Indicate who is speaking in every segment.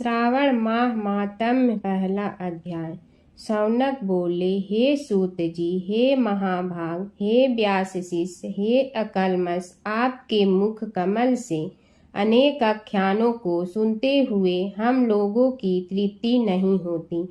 Speaker 1: श्रावण माह माहात्म्य पहला अध्याय। शौनक बोले, हे सूत जी, हे महाभाग, हे व्यास शिष्य, हे अकल्मष, आपके मुख कमल से अनेक आख्यानों को सुनते हुए हम लोगों की तृप्ति नहीं होती,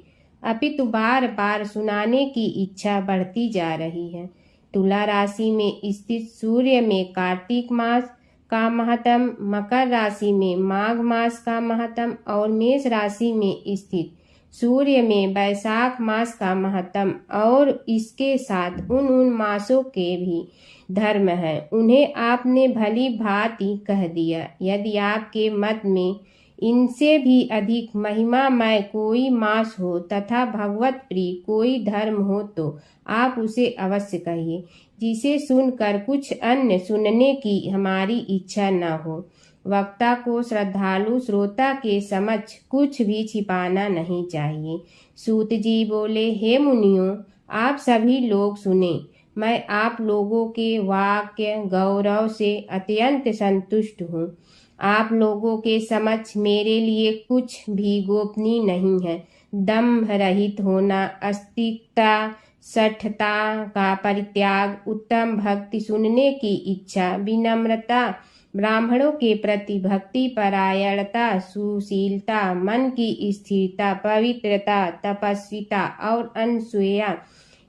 Speaker 1: अपितु बार बार सुनाने की इच्छा बढ़ती जा रही है। तुला राशि में स्थित सूर्य में कार्तिक मास का महत्म, मकर राशि में माघ मास का महत्म और मेष राशि में स्थित सूर्य में वैशाख मास का महत्म और इसके साथ उन मासों के भी धर्म है, उन्हें आपने भली भांति कह दिया। यदि आपके मत में इनसे भी अधिक महिमामय कोई मास हो तथा भगवत प्रिय कोई धर्म हो तो आप उसे अवश्य कहिए, जिसे सुनकर कुछ अन्य सुनने की हमारी इच्छा न हो। वक्ता को श्रद्धालु श्रोता के समक्ष कुछ भी छिपाना नहीं चाहिए। सूत जी बोले, हे मुनियों, आप सभी लोग सुने। मैं आप लोगों के वाक्य गौरव से अत्यंत संतुष्ट हूँ। आप लोगों के समक्ष मेरे लिए कुछ भी गोपनीय नहीं है। दंभ रहित होना, अस्तिकता, सठता का परित्याग, उत्तम भक्ति सुनने की इच्छा, विनम्रता, ब्राह्मणों के प्रति भक्ति परायणता, सुशीलता, मन की स्थिरता, पवित्रता, तपस्विता और अनसूया,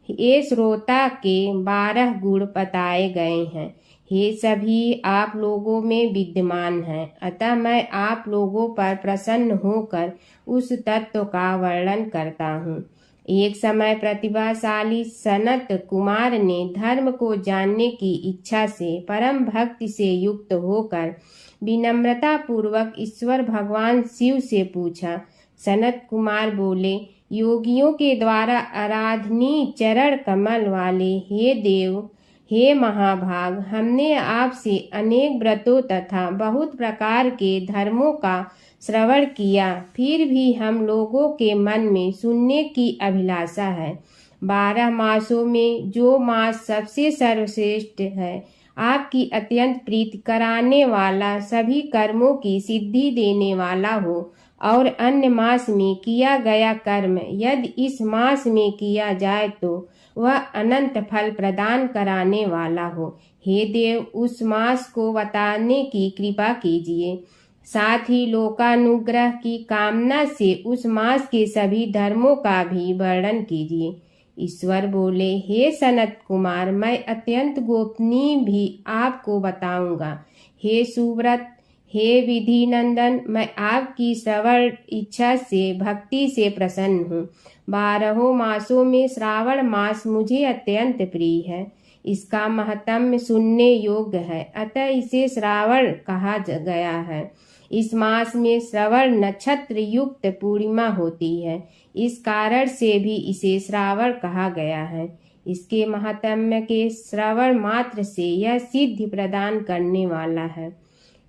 Speaker 1: ये श्रोता के 12 गुण बताए गए हैं। ये सभी आप लोगों में विद्यमान हैं, अतः मैं आप लोगों पर प्रसन्न होकर उस तत्व का वर्णन करता हूँ। एक समय प्रतिभाशाली सनत कुमार ने धर्म को जानने की इच्छा से परम भक्ति से युक्त होकर विनम्रता पूर्वक ईश्वर भगवान शिव से पूछा। सनत कुमार बोले, योगियों के द्वारा आराधनीय चरण कमल वाले हे देव, हे महाभाग, हमने आपसे अनेक व्रतों तथा बहुत प्रकार के धर्मों का श्रवण किया, फिर भी हम लोगों के मन में सुनने की अभिलाषा है। 12 मासों में जो मास सबसे सर्वश्रेष्ठ है, आपकी अत्यंत प्रीति कराने वाला, सभी कर्मों की सिद्धि देने वाला हो और अन्य मास में किया गया कर्म यदि इस मास में किया जाए तो वह अनंत फल प्रदान कराने वाला हो। हे देव, उस मास को बताने की कृपा कीजिए। साथ ही लोकानुग्रह की कामना से उस मास के सभी धर्मों का भी वर्णन कीजिए। ईश्वर बोले, हे सनत कुमार, मैं अत्यंत गोपनीय भी आपको बताऊंगा। हे सुव्रत, हे विधि नंदन, मैं आपकी श्रवण इच्छा से भक्ति से प्रसन्न हूँ। 12 मासों में श्रावण मास मुझे अत्यंत प्रिय है। इसका महत्म सुनने योग्य है, अतः इसे श्रावण कहा गया है। इस मास में श्रवण नक्षत्र युक्त पूर्णिमा होती है, इस कारण से भी इसे श्रावण कहा गया है। इसके महात्म्य के श्रवण मात्र से यह सिद्धि प्रदान करने वाला है,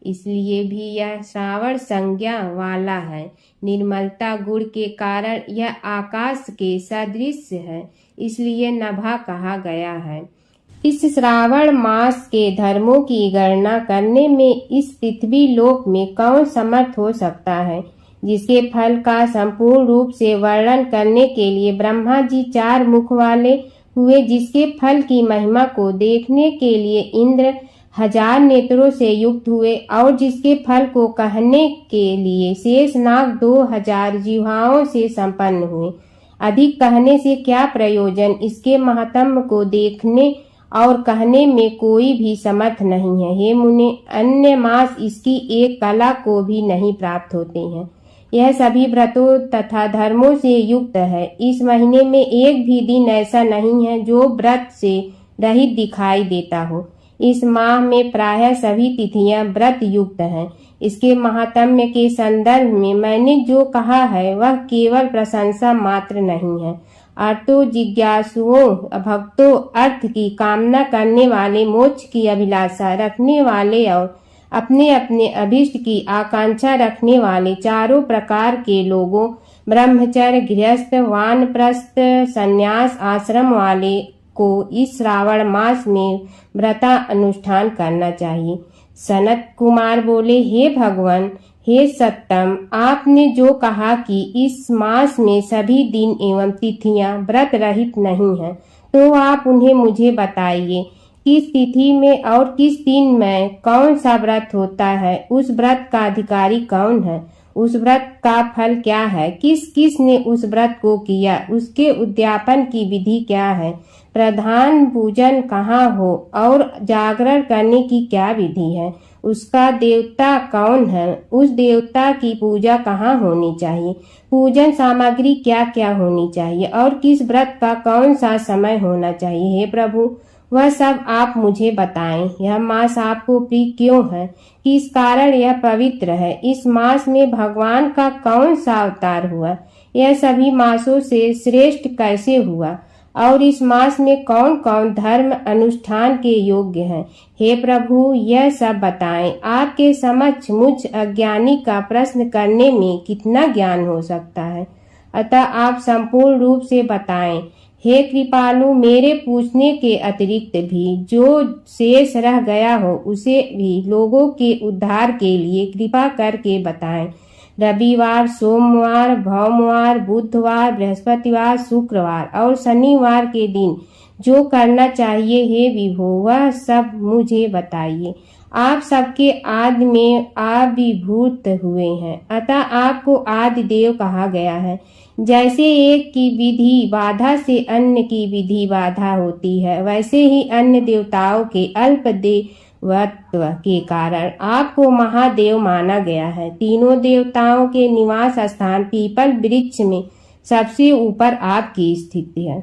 Speaker 1: इसलिए भी यह श्रावण संज्ञा वाला है। निर्मलता गुण के कारण यह आकाश के सदृश है, इसलिए नभा कहा गया है। इस श्रावण मास के धर्मों की गणना करने में इस पृथ्वी लोक में कौन समर्थ हो सकता है। जिसके फल का संपूर्ण रूप से वर्णन करने के लिए ब्रह्मा जी 4 मुख वाले हुए, जिसके फल की महिमा को देखने के लिए इंद्र 1000 नेत्रों से युक्त हुए और जिसके फल को कहने के लिए शेषनाग 2000 जिह्वाओं से संपन्न हुए। अधिक कहने से क्या प्रयोजन, इसके महत्म को देखने और कहने में कोई भी समर्थ नहीं है। हे मुने, अन्य मास इसकी एक कला को भी नहीं प्राप्त होते हैं। यह सभी व्रतों तथा धर्मों से युक्त है। इस महीने में एक भी दिन ऐसा नहीं है जो व्रत से रहित दिखाई देता हो। इस माह में प्रायः सभी तिथियां व्रत युक्त हैं। इसके महात्म्य के संदर्भ में मैंने जो कहा है वह केवल प्रशंसा मात्र नहीं है। अर्थो जिज्ञासुओं, भक्तों, अर्थ की कामना करने वाले, मोक्ष की अभिलाषा रखने वाले और अपने अपने अभिष्ट की आकांक्षा रखने वाले चारों प्रकार के लोगों, ब्रह्मचर्य, गृहस्थ, वानप्रस्थ, संन्यास आश्रम वाले को इस श्रावण मास में व्रता अनुष्ठान करना चाहिए। सनत कुमार बोले, हे भगवान, हे सत्तम, आपने जो कहा कि इस मास में सभी दिन एवं तिथियां व्रत रहित नहीं हैं, तो आप उन्हें मुझे बताइए। किस तिथि में और किस दिन में कौन सा व्रत होता है? उस व्रत का अधिकारी कौन है? उस व्रत का फल क्या है? किस किस ने उस व्रत को किया? उसके उद्यापन की विधि क्या है? प्रधान पूजन कहाँ हो और जागरण करने की क्या विधि है? उसका देवता कौन है? उस देवता की पूजा कहाँ होनी चाहिए? पूजन सामग्री क्या क्या होनी चाहिए और किस व्रत का कौन सा समय होना चाहिए? हे प्रभु, वह सब आप मुझे बताएं। यह मास आपको प्रिय क्यों है? किस कारण यह पवित्र है? इस मास में भगवान का कौन सा अवतार हुआ? यह सभी मासों से श्रेष्ठ कैसे हुआ? और इस मास में कौन कौन धर्म अनुष्ठान के योग्य हैं? हे प्रभु, यह सब बताएं। आपके समक्ष मुझ अज्ञानी का प्रश्न करने में कितना ज्ञान हो सकता है, अतः आप संपूर्ण रूप से बताएं। हे कृपालु, मेरे पूछने के अतिरिक्त भी जो शेष रह गया हो उसे भी लोगों के उद्धार के लिए कृपा करके बताएं। रविवार, सोमवार, भौमवार, बुधवार, बृहस्पतिवार, शुक्रवार और शनिवार के दिन जो करना चाहिए, हे विभो, वह सब मुझे बताइए। आप सबके आदि में आविर्भूत हुए हैं, अतः आपको आदि देव कहा गया है। जैसे एक की विधि बाधा से अन्य की विधि बाधा होती है, वैसे ही अन्य देवताओं के अल्प देवत्व के कारण आपको महादेव माना गया है। तीनों देवताओं के निवास स्थान पीपल वृक्ष में सबसे ऊपर आपकी स्थिति है।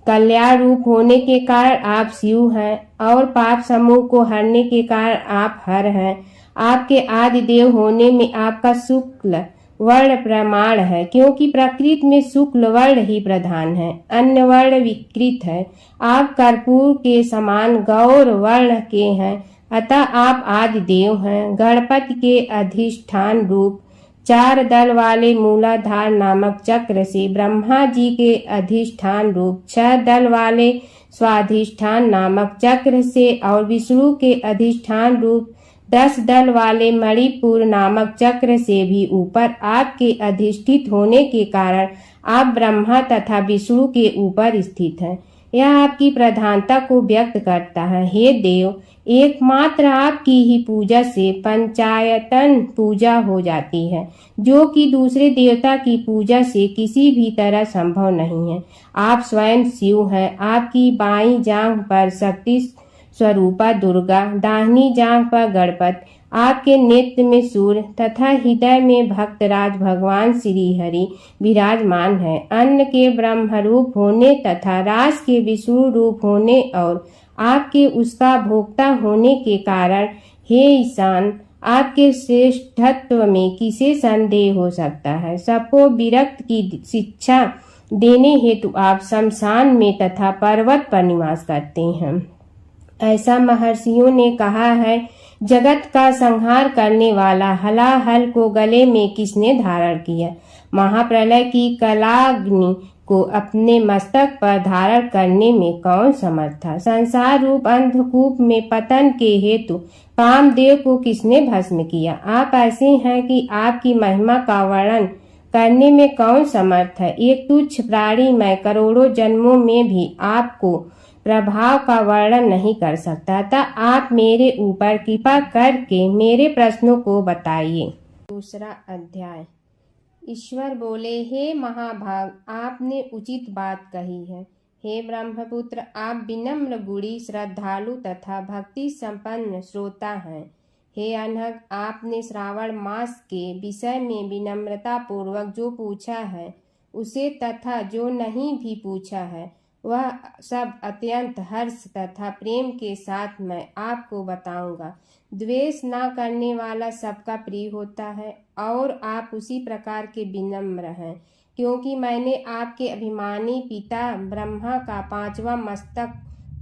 Speaker 1: कल्याण रूप होने के कारण आप शिव हैं और पाप समूह को हरने के कारण आप हर हैं। आपके आदि देव होने में आपका शुक्ल वर्ण प्रमाण है, क्योंकि प्रकृति में शुक्ल वर्ण ही प्रधान है, अन्य वर्ण विकृत है। आप कर्पूर के समान गौर वर्ण के हैं, अतः आप आदि देव हैं। गणपति के अधिष्ठान रूप 4 दल वाले मूलाधार नामक चक्र से ब्रह्मा जी के अधिष्ठान रूप 6 दल वाले स्वाधिष्ठान नामक चक्र से और विष्णु के अधिष्ठान रूप 10 दल वाले मणिपुर नामक चक्र से भी ऊपर आपके अधिष्ठित होने के कारण आप ब्रह्मा तथा विष्णु के ऊपर स्थित हैं। यह आपकी प्रधानता को व्यक्त करता है। हे देव, एकमात्र आपकी ही पूजा से पंचायतन पूजा हो जाती है, जो कि दूसरे देवता की पूजा से किसी भी तरह संभव नहीं है। आप स्वयं शिव हैं। आपकी बाईं जांघ पर शक्ति स्वरूपा दुर्गा, दाहिनी जांघ पर गणपति, आपके नेत्र में सूर्य तथा हृदय में भक्तराज भगवान श्री हरि विराजमान है। अन्न के ब्रह्म रूप होने तथा रास के विष्णु रूप होने और आपके उसका भोक्ता होने के कारण, हे ईशान, आपके श्रेष्ठत्व में किसे संदेह हो सकता है? सबको विरक्त की शिक्षा देने हेतु आप शमशान में तथा पर्वत पर निवास करते हैं। ऐसा महर्षियों ने कहा है। जगत का संहार करने वाला हलाहल को गले में किसने धारण किया? महाप्रलय की कलाग्नि को अपने मस्तक पर धारण करने में कौन समर्थ था? संसार रूप अंधकूप में पतन के हेतु कामदेव को किसने भस्म किया? आप ऐसे हैं कि आपकी महिमा का वर्णन करने में कौन समर्थ है? एक तुच्छ प्राणी मैं करोड़ों जन्मों में भी आपको प्रभाव का वर्णन नहीं कर सकता, था आप मेरे ऊपर कृपा करके मेरे प्रश्नों को बताइए। दूसरा अध्याय। ईश्वर बोले, हे महाभाग, आपने उचित बात कही है। हे ब्रह्मपुत्र, आप विनम्र, गुणी, श्रद्धालु तथा भक्ति संपन्न श्रोता हैं। हे अनघ, आपने श्रावण मास के विषय में विनम्रता पूर्वक जो पूछा है उसे तथा जो नहीं भी पूछा है वह सब अत्यंत हर्ष तथा प्रेम के साथ मैं आपको बताऊंगा। द्वेष न करने वाला सबका प्रिय होता है और आप उसी प्रकार के विनम्र हैं, क्योंकि मैंने आपके अभिमानी पिता ब्रह्मा का 5वां मस्तक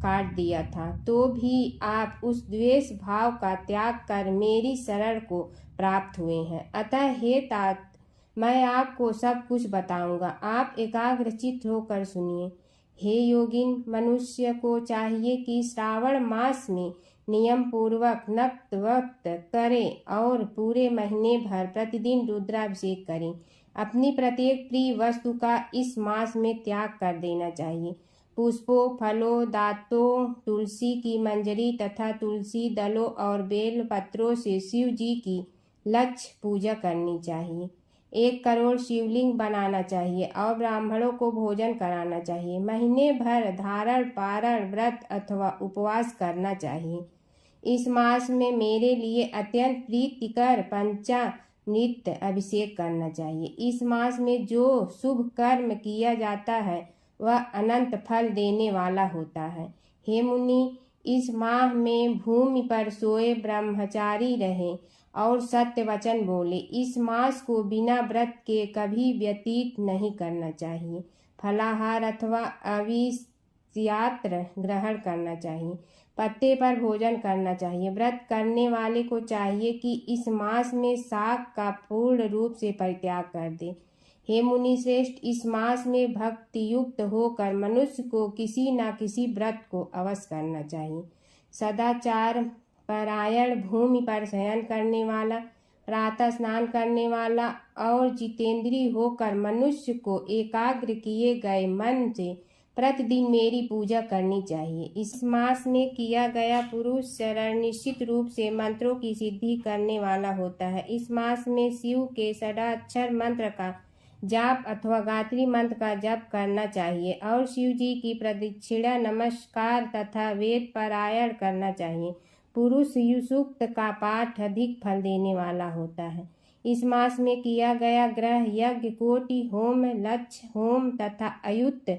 Speaker 1: काट दिया था, तो भी आप उस द्वेष भाव का त्याग कर मेरी शरण को प्राप्त हुए हैं। अतः हे तात, मैं आपको सब कुछ बताऊंगा, आप एकाग्रचित्त होकर सुनिए। हे योगिन, मनुष्य को चाहिए कि श्रावण मास में नियम पूर्वक नक्त वक्त करें और पूरे महीने भर प्रतिदिन रुद्राभिषेक करें। अपनी प्रत्येक प्रिय वस्तु का इस मास में त्याग कर देना चाहिए। पुष्पों, फलों, दातों, तुलसी की मंजरी तथा तुलसी दलों और बेल पत्रों से शिव जी की लक्ष्य पूजा करनी चाहिए। 1 करोड़ शिवलिंग बनाना चाहिए और ब्राह्मणों को भोजन कराना चाहिए। महीने भर धारण, पारण, व्रत अथवा उपवास करना चाहिए। इस मास में मेरे लिए अत्यंत प्रीतिकर पंचामृत अभिषेक करना चाहिए। इस मास में जो शुभ कर्म किया जाता है वह अनंत फल देने वाला होता है। हे मुनि, इस माह में भूमि पर सोए ब्रह्मचारी रहे और सत्य वचन बोले। इस मास को बिना व्रत के कभी व्यतीत नहीं करना चाहिए। फलाहार अथवा अविष्यात्र ग्रहण करना चाहिए। पत्ते पर भोजन करना चाहिए। व्रत करने वाले को चाहिए कि इस मास में शाक का पूर्ण रूप से परित्याग कर दे। हे मुनि श्रेष्ठ, इस मास में भक्ति युक्त होकर मनुष्य को किसी न किसी व्रत को अवश्य करना चाहिए। सदाचार परायण, भूमि पर शयन करने वाला, प्रातः स्नान करने वाला और जितेंद्रिय होकर मनुष्य को एकाग्र किए गए मन से प्रतिदिन मेरी पूजा करनी चाहिए। इस मास में किया गया पुरुष चरण निश्चित रूप से मंत्रों की सिद्धि करने वाला होता है। इस मास में शिव के षडाक्षर मंत्र का जाप अथवा गायत्री मंत्र का जप करना चाहिए और शिव जी की प्रदक्षिणा, नमस्कार तथा वेद पारायण करना चाहिए। पुरुष सूक्त का पाठ अधिक फल देने वाला होता है। इस मास में किया गया ग्रह यज्ञ, कोटि होम, लक्ष्य होम तथा अयुत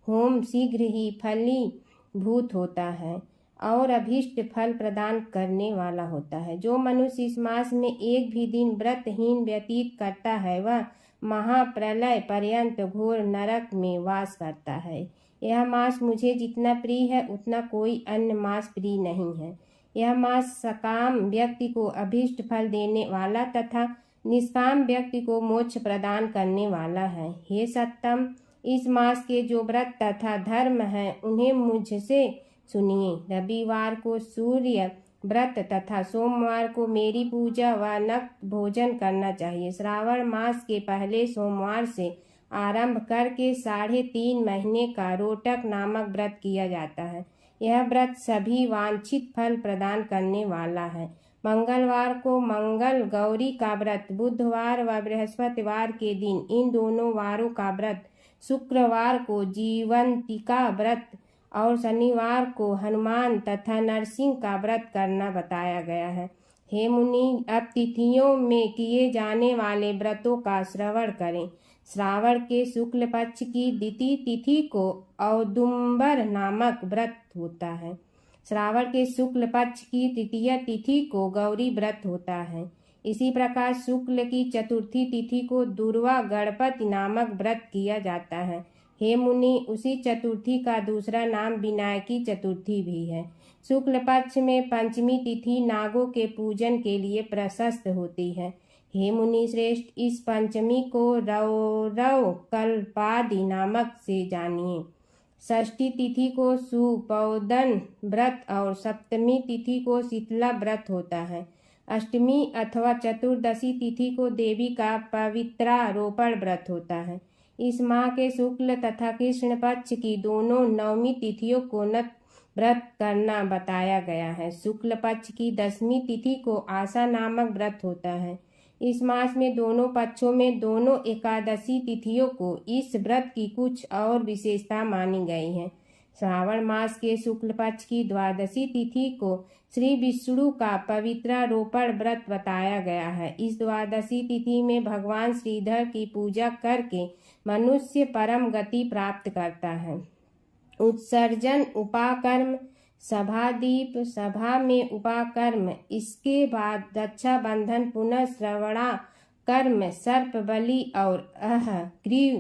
Speaker 1: होम शीघ्र ही फलीभूत होता है और अभीष्ट फल प्रदान करने वाला होता है। जो मनुष्य इस मास में एक भी दिन व्रतहीन व्यतीत करता है वह महाप्रलय पर्यंत घोर नरक में वास करता है। यह मास मुझे जितना प्रिय है उतना कोई अन्य मास प्रिय नहीं है। यह मास सकाम व्यक्ति को अभीष्ट फल देने वाला तथा निष्काम व्यक्ति को मोक्ष प्रदान करने वाला है। हे सत्तम, इस मास के जो व्रत तथा धर्म हैं उन्हें मुझसे सुनिए। रविवार को सूर्य व्रत तथा सोमवार को मेरी पूजा व नक्त भोजन करना चाहिए। श्रावण मास के पहले सोमवार से आरंभ करके 3.5 महीने का रोटक नामक व्रत किया जाता है। यह व्रत सभी वांछित फल प्रदान करने वाला है। मंगलवार को मंगल गौरी का व्रत, बुधवार व बृहस्पतिवार के दिन इन दोनों वारों का व्रत, शुक्रवार को जीवंतिका व्रत और शनिवार को हनुमान तथा नरसिंह का व्रत करना बताया गया है। हे मुनि, अब तिथियों में किए जाने वाले व्रतों का श्रवण करें। श्रावण के शुक्ल पक्ष की द्वितीय तिथि को औदुंबर नामक व्रत होता है। श्रावण के शुक्ल पक्ष की तृतीय तिथि को गौरी व्रत होता है। इसी प्रकार शुक्ल की चतुर्थी तिथि को दुर्वा गणपति नामक व्रत किया जाता है। हे मुनि, उसी चतुर्थी का दूसरा नाम विनायकी चतुर्थी भी है। शुक्ल पक्ष में पंचमी तिथि नागों के पूजन के लिए प्रशस्त होती है। हे मुनि श्रेष्ठ, इस पंचमी को रौरव कल्पादि नामक से जानिए। षष्ठी तिथि को सुपौदन व्रत और सप्तमी तिथि को शीतला व्रत होता है। अष्टमी अथवा चतुर्दशी तिथि को देवी का पवित्रारोपण व्रत होता है। इस माह के शुक्ल तथा कृष्ण पक्ष की दोनों नवमी तिथियों को नत व्रत करना बताया गया है। शुक्ल पक्ष की 10वीं तिथि को आशा नामक व्रत होता है। इस मास में दोनों पक्षों में दोनों एकादशी तिथियों को इस व्रत की कुछ और विशेषता मानी गई है। श्रावण मास के शुक्ल पक्ष की द्वादशी तिथि को श्री विष्णु का पवित्रारोपण व्रत बताया गया है। इस द्वादशी तिथि में भगवान श्रीधर की पूजा करके मनुष्य परम गति प्राप्त करता है। उत्सर्जन उपाकर्म, सभादीप, सभा में उपाकर्म, इसके बाद रक्षाबंधन, पुनः श्रवणा कर्म, सर्प बलि और ग्रीव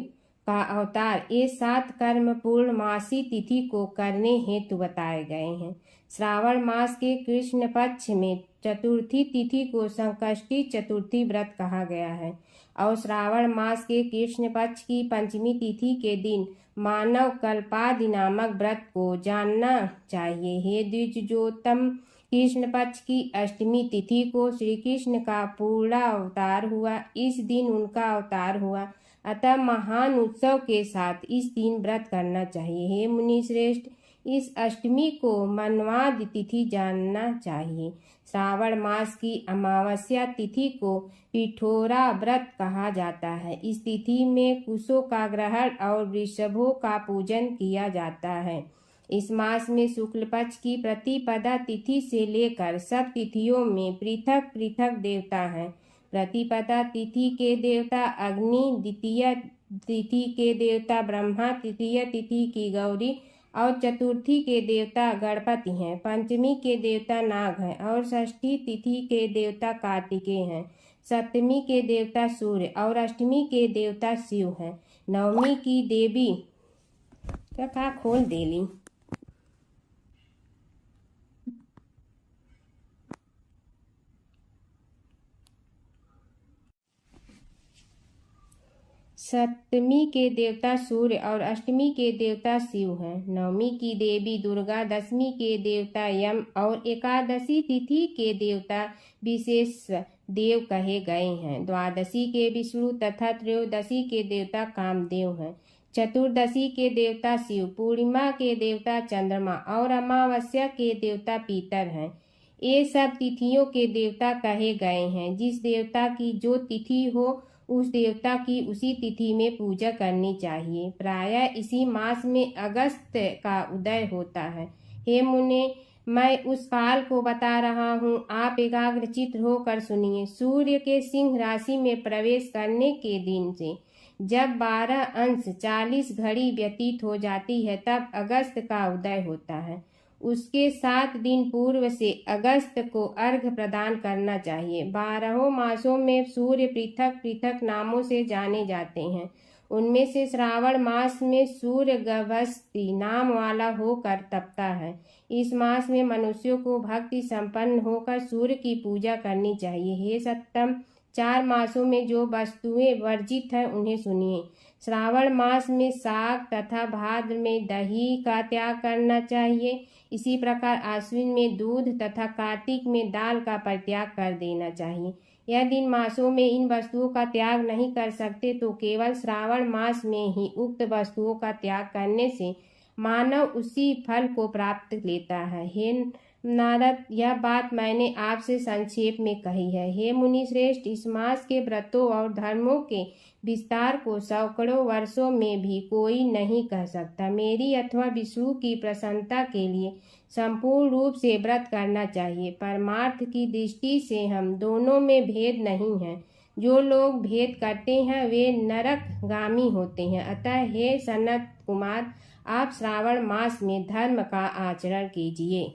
Speaker 1: का अवतार, ये 7 कर्म पूर्णमासी तिथि को करने हेतु बताए गए हैं। श्रावण मास के कृष्ण पक्ष में चतुर्थी तिथि को संकष्टी चतुर्थी व्रत कहा गया है और श्रावण मास के कृष्ण पक्ष की पंचमी तिथि के दिन मानव कल्पादि नामक व्रत को जानना चाहिए। हे द्विजोत्तम, कृष्ण पक्ष की अष्टमी तिथि को श्री कृष्ण का पूर्ण अवतार हुआ। इस दिन उनका अवतार हुआ, अतः महान उत्सव के साथ इस दिन व्रत करना चाहिए। हे मुनि श्रेष्ठ, इस अष्टमी को मनवाद तिथि जानना चाहिए। श्रावण मास की अमावस्या तिथि को पिठोरा व्रत कहा जाता है। इस तिथि में कुशों का ग्रहण और वृषभों का पूजन किया जाता है। इस मास में शुक्ल पक्ष की प्रतिपदा तिथि से लेकर सब तिथियों में पृथक पृथक देवता हैं। प्रतिपदा तिथि के देवता अग्नि, द्वितीय तिथि के देवता ब्रह्मा, तृतीय तिथि की गौरी और चतुर्थी के देवता गणपति हैं। पंचमी के देवता नाग हैं और षष्ठी तिथि के देवता कार्तिकेय हैं। सप्तमी के देवता सूर्य और अष्टमी के देवता शिव हैं। नवमी की देवी का खोल देली। सप्तमी के देवता सूर्य और अष्टमी के देवता शिव हैं। नवमी की देवी दुर्गा, दशमी के देवता यम और एकादशी तिथि के देवता विशेष देव कहे गए हैं। द्वादशी के विष्णु तथा त्रयोदशी के देवता कामदेव हैं। चतुर्दशी के देवता शिव, पूर्णिमा के देवता चंद्रमा और अमावस्या के देवता पीतर हैं। ये सब तिथियों के देवता कहे गए हैं। जिस देवता की जो तिथि हो उस देवता की उसी तिथि में पूजा करनी चाहिए। प्रायः इसी मास में अगस्त का उदय होता है। हे मुने, मैं उस काल को बता रहा हूँ, आप एकाग्रचित्त होकर सुनिए। सूर्य के सिंह राशि में प्रवेश करने के दिन से जब 12 अंश 40 घड़ी व्यतीत हो जाती है तब अगस्त का उदय होता है। उसके 7 दिन पूर्व से अगस्त को अर्घ्य प्रदान करना चाहिए। 12 मासों में सूर्य पृथक पृथक नामों से जाने जाते हैं। उनमें से श्रावण मास में सूर्य गभस्ती नाम वाला होकर तपता है। इस मास में मनुष्यों को भक्ति संपन्न होकर सूर्य की पूजा करनी चाहिए। हे सत्तम, 4 मासों में जो वस्तुएं वर्जित हैं उन्हें सुनिए। श्रावण मास में साग तथा भाद्र में दही का त्याग करना चाहिए। इसी प्रकार आश्विन में दूध तथा कार्तिक में दाल का परित्याग कर देना चाहिए। यदि इन मासों में इन वस्तुओं का त्याग नहीं कर सकते तो केवल श्रावण मास में ही उक्त वस्तुओं का त्याग करने से मानव उसी फल को प्राप्त लेता है। हे नारद, यह बात मैंने आपसे संक्षेप में कही है। हे मुनि श्रेष्ठ, इस मास के व्रतों और धर्मों के विस्तार को सैकड़ों वर्षों में भी कोई नहीं कह सकता। मेरी अथवा विष्णु की प्रसन्नता के लिए संपूर्ण रूप से व्रत करना चाहिए। परमार्थ की दृष्टि से हम दोनों में भेद नहीं है। जो लोग भेद करते हैं वे नरकगामी होते हैं। अतः हे सनत कुमार, आप श्रावण मास में धर्म का आचरण कीजिए।